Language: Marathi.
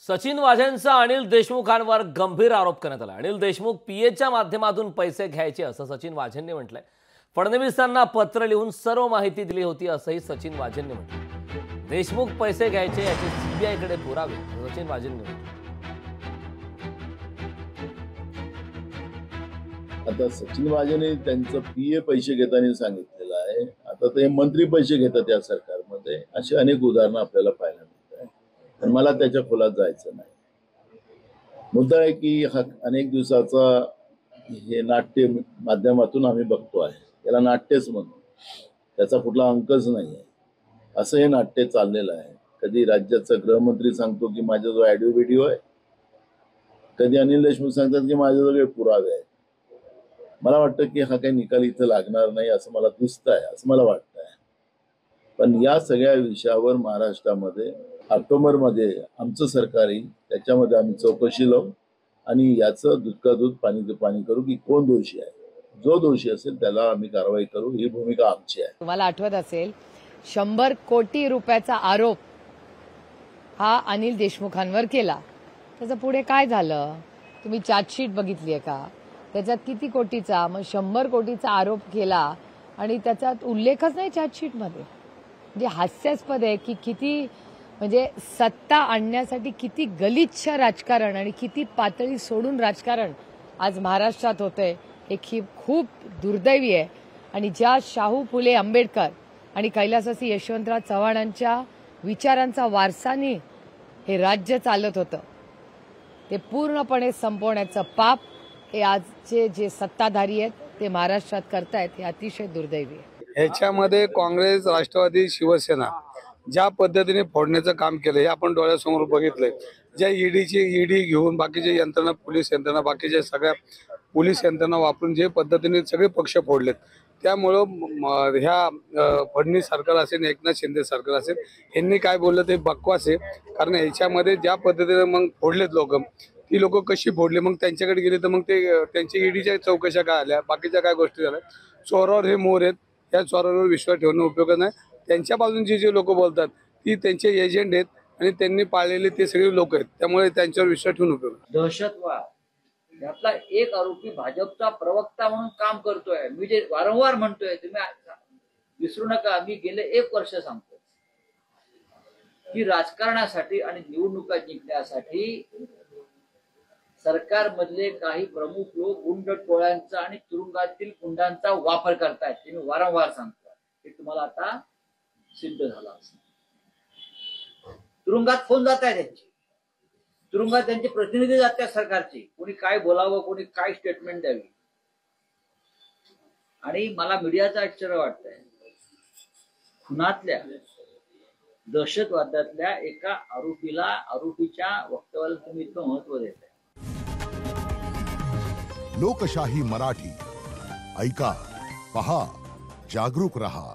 सचिन वाझेंचा अनिल देशमुखांवर गंभीर आरोप करण्यात आला। अनिल देशमुख पीएच्या माध्यमातून पैसे घ्यायचे असं सचिन वाझेंनी म्हटलंय। फडणवीसांना पत्र लिहून सर्व माहिती दिली होती असंही सचिन वाझेंनी म्हटलं। देशमुख पैसे घ्यायचे याचे सीबीआयकडे पुरावे सचिन वाझेंनी म्हटलं। आता सचिन वाझेंनी त्यांचं पीए पैसे घेताना सांगितलेलं आहे। आता ते मंत्री पैसे घेतात या सरकारमध्ये, अशी अनेक उदाहरणं आपल्याला पाहायला मिळतात। पण मला त्याच्या खोलात जायचं नाही। मुद्दा आहे की हा अनेक दिवसाचा हे नाट्य माध्यमातून आम्ही बघतो आहे, याला नाट्यच म्हणतो, त्याचा कुठला अंकच नाही आहे, असं हे नाट्य चाललेलं आहे। कधी राज्याचा गृहमंत्री सांगतो की माझ्याजवळ ऑडिओ व्हिडिओ आहे, कधी अनिल देशमुख सांगतात की माझ्याजवळ पुरावे आहेत। मला वाटतं की हा काही निकाल इथं लागणार नाही असं मला दिसतंय, असं मला वाटतंय। पण या सगळ्या विषयावर महाराष्ट्रामध्ये ऑक्टोबरमध्ये आमचं सरकार येईल, त्याच्यामध्ये आम्ही चौकशी लावू आणि याचं दूध का दूध पाणी का पाणी करू की कोण दोषी आहे। जो दोषी असेल त्याला आम्ही कारवाई करू, ही भूमिका आमची आहे। तुम्हाला आठवत असेल 100 कोटी रुपयाचा आरोप हा अनिल देशमुखांवर केला। त्याचं पुढे काय झालं तुम्ही चार्जशीट बघितली आहे का? त्याच्यात किती कोटीचा, मग 100 कोटीचा आरोप केला आणि त्याच्यात उल्लेखच नाही चार्जशीटमध्ये। म्हणजे हास्यास्पद आहे की किती म्हणजे सत्ता आणण्यासाठी किती गलिच्छ राजकारण आणि किती पातळी सोडून राजकारण आज महाराष्ट्रात होतंय, हे खूप दुर्दैवी आहे। आणि ज्या शाहू फुले आंबेडकर आणि कैलासवासी यशवंतराव चव्हाणांच्या विचारांचा वारसाने हे राज्य चालत होतं, ते पूर्णपणे संपवण्याचं पाप हे आजचे जे सत्ताधारी आहेत ते महाराष्ट्रात करतायत, हे अतिशय दुर्दैवी आहे। ह्याच्यामध्ये काँग्रेस, राष्ट्रवादी, शिवसेना ज्या पद्धतीने फोडण्याचं काम केलं हे आपण डोळ्यासमोर बघितलंय। ज्या ईडी घेऊन बाकीचे यंत्रणा, पोलीस यंत्रणा, बाकीच्या सगळ्या पोलीस यंत्रणा वापरून जे पद्धतीने सगळे पक्ष फोडलेत, त्यामुळं ह्या फडणवीस सरकार असेल, एकनाथ शिंदे सरकार असेल, यांनी काय बोललं ते बकवास आहे। कारण ह्याच्यामध्ये ज्या पद्धतीने मग फोडलेत लोक, ती लोक कशी फोडली, मग त्यांच्याकडे गेले तर मग ते त्यांची ईडीच्या चौकशा काय आल्या, बाकीच्या काय गोष्टी झाल्या। चोरावर हे मोर आहेत, या चोरावर विश्वास ठेवणं उपयोग नाही। त्यांच्या बाजून जे लोक बोलतात ती त्यांचे एजंट आहेत आणि त्यांनी पाळलेले ते सगळे लोक आहेत, त्यामुळे त्यांच्यावर विश्वास ठेवून उपयोग। दहशतवाद यातला एक आरोपी भाजपचा प्रवक्ता म्हणून काम करतोय। मी जे वारंवार म्हणतोय, तुम्ही विसरू नका, मी गेले 1 वर्ष सांगतो की राजकारणासाठी आणि निवडणुका जिंकण्यासाठी सरकारमधले काही प्रमुख लोक गुंड टोळ्यांचा आणि तुरुंगातील गुंडांचा वापर करतायत। ते मी वारंवार सांगतो, हे तुम्हाला आता सिद्ध झालं असेल। तुरुंगात फोन जात आहे त्यांचे, तुरुंगात त्यांचे प्रतिनिधी जात आहेत सरकारचे, कोणी काय बोलावं, कोणी काय स्टेटमेंट द्यावी। आणि मला मीडियाचं आश्चर्य वाटतंय, खुनातल्या दहशतवादातल्या एका आरोपीच्या वक्तव्याला तुम्ही इतकं महत्व देताय। लोकशाही मराठी ऐका, पहा, जागरूक रहा।